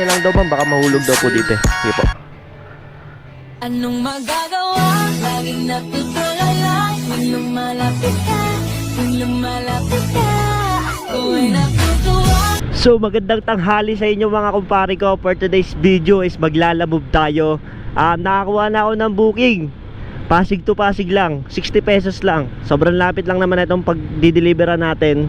lang daw ma'am, baka mahulog daw po dito eh. Sige po. Anong magagawa? Laging natutulala kung lumalapit ka, kung lumalapit ka. Kung ay natutuwa. So magandang tanghali sa inyo mga kumpare ko. For today's video is maglalamove tayo. Nakakuha na ako ng booking. Pasig to Pasig lang, 60 pesos lang. Sobrang lapit lang naman itong pag-deliveran natin.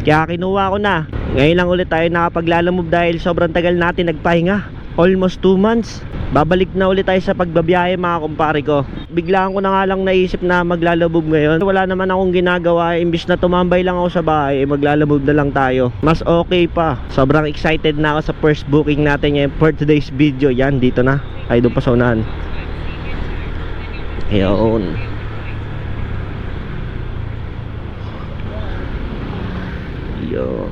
Kaya kinuha ko na. Ngayon lang ulit tayo nakapaglalamove dahil sobrang tagal natin nagpahinga. Almost 2 months. Babalik na ulit tayo sa pagbabiyahe mga kumpare ko. Biglaan ko na nga lang naisip na maglalamove ngayon. Wala naman akong ginagawa. Imbis na tumambay lang ako sa bahay, maglalamove na lang tayo. Mas okay pa. Sobrang excited na ako sa first booking natin ngayon for today's video. Yan, dito na. Ay, doon pa sa unahan. Ayun. Yo.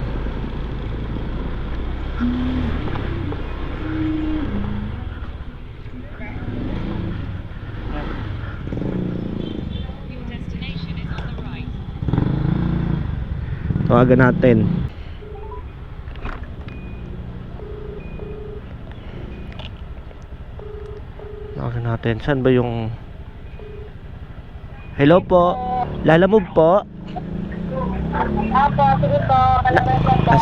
Tawagan natin. Tawagan natin. Saan ba yung... Hello po. Lalamove po. Opo, sige po.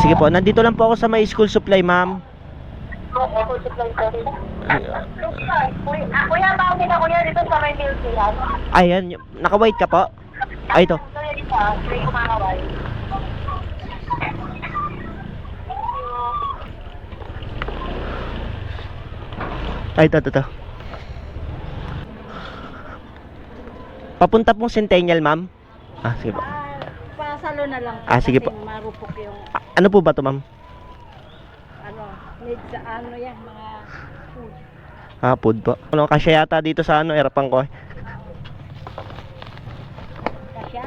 Sige po. Nandito lang po ako sa may school supply, ma'am. Kuya, bakit na kuya dito sa may milky yan? Ayan. Naka-wait ka po. Ay, ito. Kuya dito, may kumakaway. Ay, ito. Papunta pong Centennial, ma'am. Sige po. Pasalo na lang. Sige po. Marupok yung, Ano po ba to, ma'am? need sa yan, mga food. Food po. Ano, kasya yata dito sa erapan ko eh. Kasya?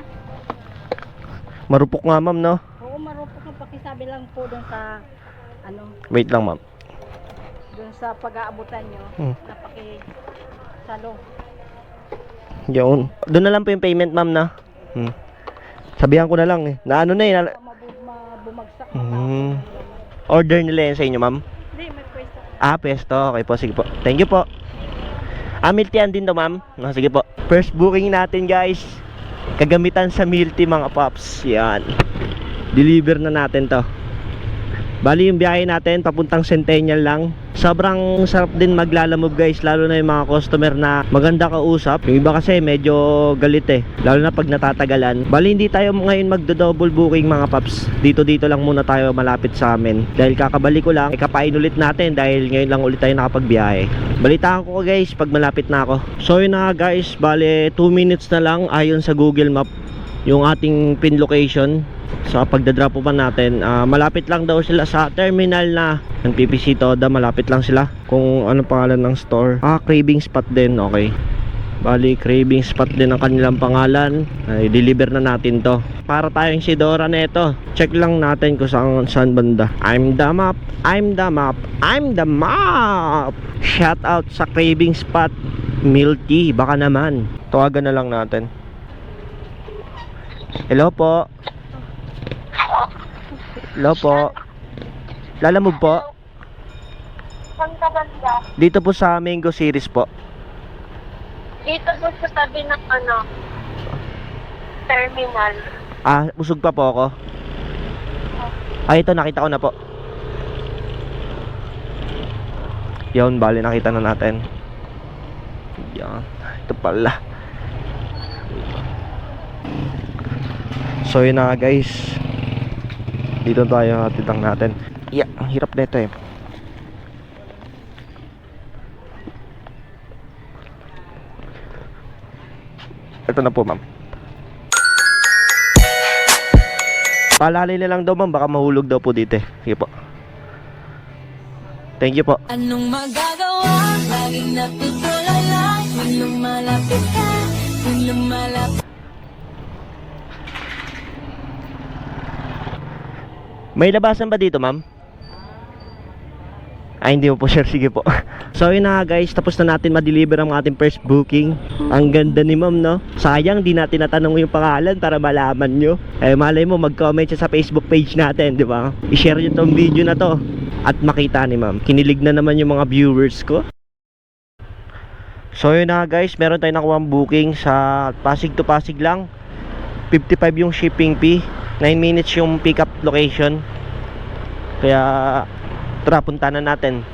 Marupok nga, ma'am, no? Oo, marupok ang pakisabi lang po doon sa, Wait lang, ma'am. doon sa pag-aabutan nyo, na pakisalo. Yun. Doon na lang po yung payment, ma'am, na. Sabihan ko na lang eh. Na ano na eh. Bumagsak. Order nila yan sa inyo, ma'am? Hindi, may pwesto. Pesto. Okay po, sige po. Thank you po. Milk tea din to, ma'am. Sige po. First booking natin, guys. Kagamitan sa milk tea, mga pops. Yan. Deliver na natin to. Bali yung biyahe natin papuntang Centennial lang. Sobrang sarap din maglalamove, guys, lalo na yung mga customer na maganda kausap. Yung iba kasi medyo galit eh, lalo na pag natatagalan. Bali hindi tayo ngayon magdo-double booking, mga paps. Dito lang muna tayo malapit sa amin. Dahil kakabalik ko lang, ikapain ulit natin dahil ngayon lang ulit tayo nakapagbiyahe. Balitaan ko guys pag malapit na ako. So yun na guys, bali 2 minutes na lang ayon sa Google Map yung ating pin location. So pagdadrop pa natin, malapit lang daw sila sa terminal na ng PPC Toda. Malapit lang sila. Kung ano pangalan ng store, Craving Spot din. Okay, bali Craving Spot din ang kanilang pangalan. Ay, deliver na natin to. Para tayong Sidora na ito. Check lang natin kung saan banda. I'm the map, I'm the map, I'm the map. Shout out sa Craving Spot Milky. Baka naman tawagan na lang natin. Hello po. Hello po. Lalamove po. Saan ka banda? Dito po sa Mango Series po. Dito po sa tabi ng terminal. Usog pa po ako. Ito nakita ko na po. Yun, bali nakita na natin. Yan. Ito pala. So yun na guys. Dito tayo hatidang natin. Ang hirap nito eh. Ito na po, ma'am. Paalala na lang daw, ma'am, baka mahulog daw po dito eh. Sige po. Thank you po. Anong magagawa? Laging natutulala kung lumalapit ka, kung lumalapit. May labasan ba dito, ma'am? Hindi mo po sure. Sige po. So yun na guys, tapos na natin ma-deliver ang ating first booking. Ang ganda ni ma'am, no? Sayang di natin natanong yung pangalan para malaman nyo. Malay mo mag-comment siya sa Facebook page natin, di ba? I-share nyo tong video na to. at makita ni ma'am. Kinilig na naman yung mga viewers ko. So yun na guys, meron tayong nakuha booking sa Pasig to Pasig lang. 55 yung shipping fee, 9 minutes yung pick up location. Kaya tara, punta na natin.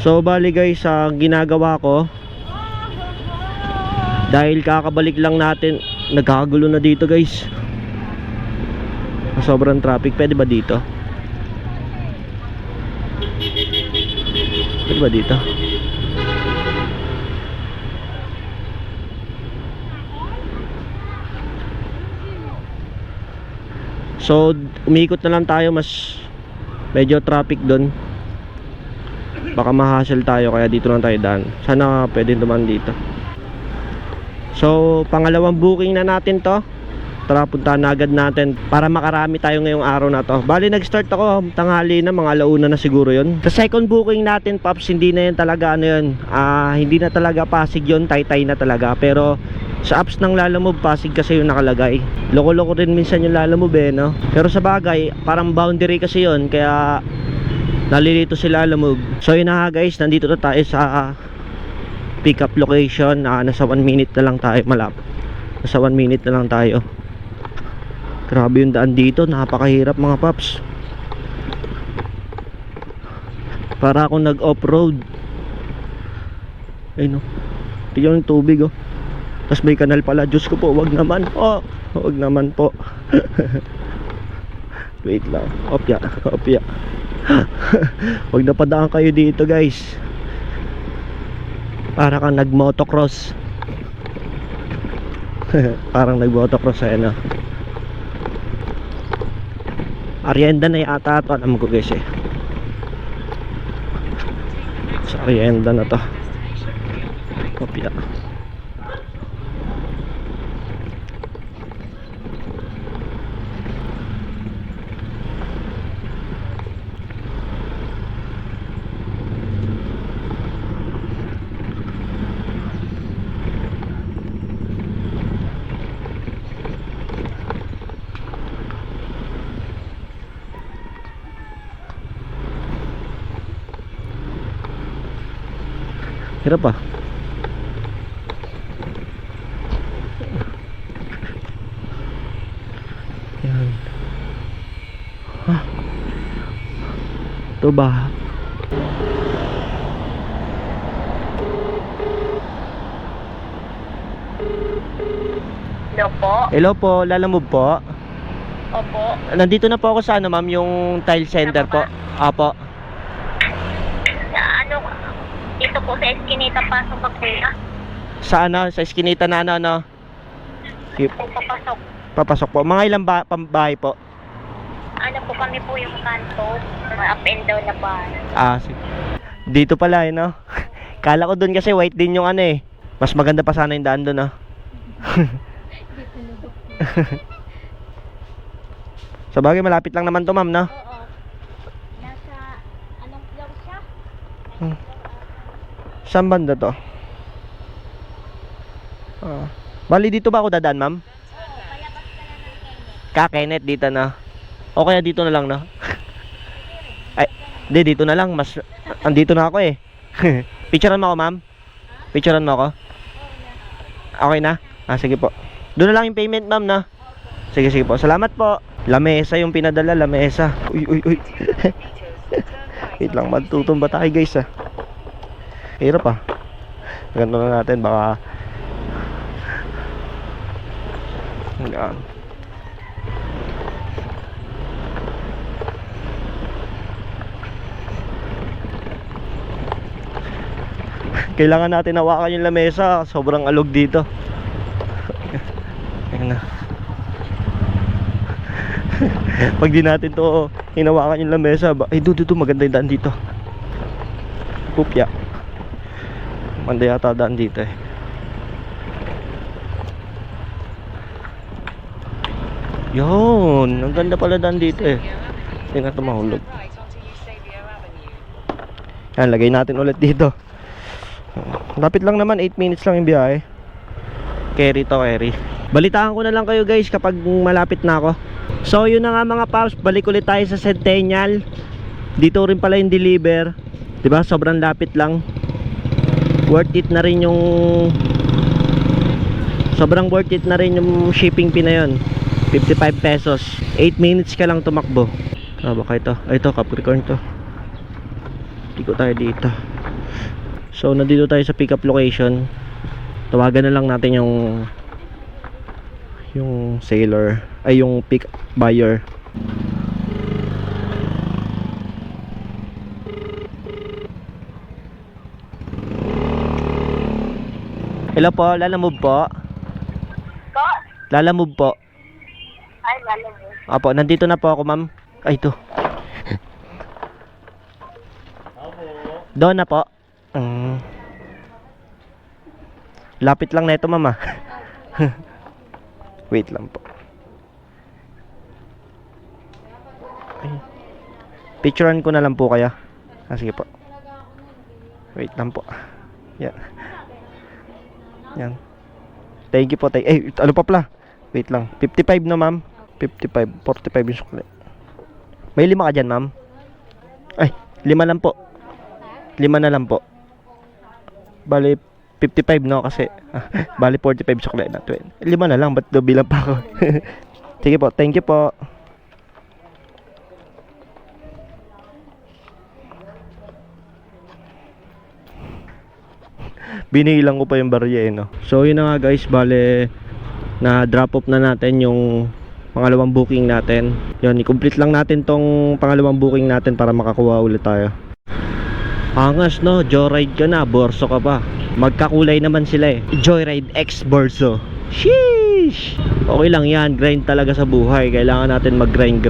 So bali guys, ang ginagawa ko, dahil kakabalik lang natin, nagkakagulo na dito guys. Sobrang traffic. Pwede ba dito? Pwede ba dito? So umiikot na lang tayo, mas medyo traffic doon. Baka ma-hassle tayo, kaya dito lang tayo daan. Sana pwede dumaan dito. So pangalawang booking na natin to. Tara, puntahan na agad natin para makarami tayo ngayong araw na to. Bali nag-start ako tanghali na, mga alauna na siguro yon. Sa second booking natin, Pops, hindi na yan talaga ano yun, hindi na talaga Pasig yun, Taytay na talaga. Pero sa apps ng Lalamove, Pasig kasi yung nakalagay. Loko-loko rin minsan yung Lalamove eh, no? Pero sa bagay, parang boundary kasi yun, kaya nalilito si Lalamove. So yun na guys, nandito na tayo sa pick up location. Nasa 1 minute na lang tayo, malapit. Nasa 1 minute na lang tayo. Grabe yung daan dito, napakahirap mga paps. Para akong nag-off-road. Ayun o, tignan yung tubig o. Tapos may kanal pala. Diyos ko po, wag naman po. Wag naman po. Wait lang. Opya, opya. Wag na padaan kayo dito guys. Para kang nag-motocross. Parang nag-motocross ayun o. Arienda na yata ito, alam ko guys eh. Sa Arienda na to. Kopya. Hirap ah. Yan. Ito ba? Hello po. Hello po, Lalamove po. Opo. Nandito na po ako sa ano ma'am, yung tile center po. Apo. Ano, dito po sa Eskinita, pasok ako na. Sa ano, sa eskinita na ano. Po papasok. Papasok po. Mga ilang pambahay po? Ano po kami po yung kanto, mga up and down na bahay. Sige. Dito pala eh, no? Kala ko doon kasi white din yung ano eh. Mas maganda pa sana yung daan doon, no? Sa bagay, malapit lang naman to ma'am, no? Oo. Nasa, anong floor siya? Saan banda to? Bali dito ba ako dadaan ma'am? Oo, palabas ka na ng Kenneth. Kenneth dito na. O kaya dito na lang, no? Ay, di dito na lang. Mas, andito na ako eh. Picturean mo ako ma'am? Picturean mo ako? Okay na? Sige po. Doon na lang yung payment ma'am, no? Sige, sige po. Salamat po. Lamesa yung pinadala, lamesa. Uy, uy, uy. Wait lang, matutumba tayo guys ah. Hirap ah. Ganto na natin, baka yan. Kailangan natin hawakan yung lamesa, sobrang alog dito. Ayan na. Pag di natin to hinawakan yung lamesa, ay dito maganda yung daan dito. Pupya. Manda yata daan dito eh. Yun, ang ganda pala daan dito eh. Hindi na ito mahulog. Yan, lagay natin ulit dito. Lapit lang naman, 8 minutes lang yung biyahe. Carry to carry. Balitaan ko na lang kayo guys kapag malapit na ako. So yun na nga mga paps, balik ulit tayo sa Centennial. Dito rin pala yung deliver. 'Di ba? Sobrang lapit lang. Worth it na rin yung shipping fee na yun. 55 pesos. 8 minutes ka lang tumakbo. Baka ito. Ito, Capricorn to. Ikot tayo dito. So, nandito tayo sa pick up location. Tawagan na lang natin yung seller. Ay, yung pick buyer. Hello po, Lalamove po. Po? Lalamove po. Ay, lalim mo. Apo, nandito na po ako, ma'am. Ay, ito. Doon na po. Lapit lang na ito, mama. Wait lang po. Ay. Picturean ko na lang po kaya. Sige po. Wait lang po. Yan. Yan. Thank you po. Ano pa pala? Wait lang. 55 na, ma'am. 55. 45 yung sukli. May 5 ka dyan, ma'am? Ay, 5 lang po. 5 na lang po. Bali, 55 no kasi. Bali, 45 sukli na. 5 na lang. Ba't bilang pa ako? Sige po. Thank you po. Binilang ko pa yung barya no. So yun na nga guys, bale na drop off na natin yung pangalawang booking natin. Yun, i-complete lang natin tong pangalawang booking natin para makakuha ulit tayo. Angas no, joyride ka na, borso ka pa. Magkakulay naman sila eh. Joyride X Borso. Sheesh! Okay lang yan, grind talaga sa buhay. Kailangan natin mag-grind.